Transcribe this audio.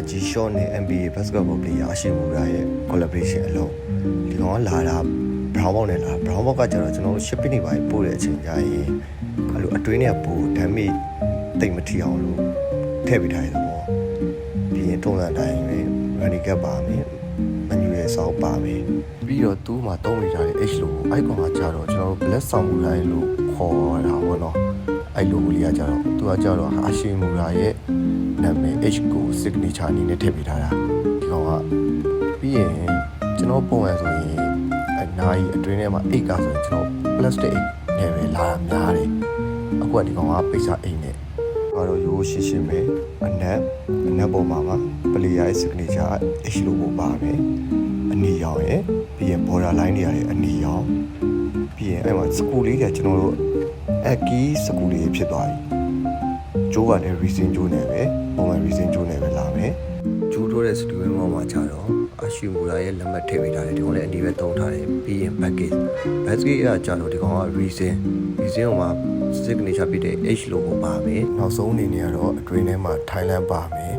G-Shock နဲ့ NBA basketball player အရှိမူရာရဲ့ collaboration အလုံးဒီကောင်ကလာတာ brown box နဲ့လာ brown box ကကျတော့ကျွန်တော်တို့ shipping တွေပါပို့တဲ့အချိန်ကျရင်အဲ့လိုအတွင်းနဲ့ပို့ damage တိတ်မထီအောင်လို့ထည့်ပေးထားရတော့ပြီးရင်ထုံးစံတိုင်းပဲ running cap ပါမယ် menu ရဲ့ sound ပါမယ်ပြီးတော့သူ့မှာတုံးပေးထားတဲ့ H logo အဲ့ကောင်ကကျတော့ကျွန်တော်တို့ black sound မူရာလို့ခေါ်တာပေါ့နော်အဲ့ logo လေးကကျတော့သူကကျတော့အရှိမူရာရဲ့နာမည် H ကို signature အနေနဲ့ထည့်ပေးထားတာဒီကောင်ကပြီးရင်ကျွန်တော်ပုံရဆိုရင်အနားကြီးအတွင်းထဲမှာအိတ်ကဆိုရင်ကျွန်တော် plastic နဲ့ပဲလာတာများတယ်အခုကဒီကောင်ကပိတ်စာအိတ်နဲ့ကတော့ရိုးရှင်းရှင်းပဲအနက်ပေါ်မှာမှာ player ရဲ့ signature H logo ပါမယ်အနီရောင်ရဲ့ပြီးရင် border line တွေရတယ်အနီရောင်ပြီးရင်အဲ့မှာ school လေးတွေကျွန်တော်တို့Aki school လေးဖြစ်သွားပြီကျိုးကလည်း reason ကျိုးနဲ့ပဲပုံမှန် reason ကျိုးနဲ့ပဲလာမယ်ကျိုးထိုးတဲ့ student ဘောမှာကျတော့အရှိမူရာရဲ့လက်မှတ်ထည့်ပေးထားတယ်ဒီကောင်လည်းအနီးပဲတုံးထားတယ်ပြီးရင် package ကကျတော့ဒီကောင်က reason ဟိုမှာ signature ဖြစ်တဲ့ H logo ပါမယ်နောက်ဆုံးအနေနဲ့ကတော့အတွင်းထဲမှာ Thailand ပါမယ်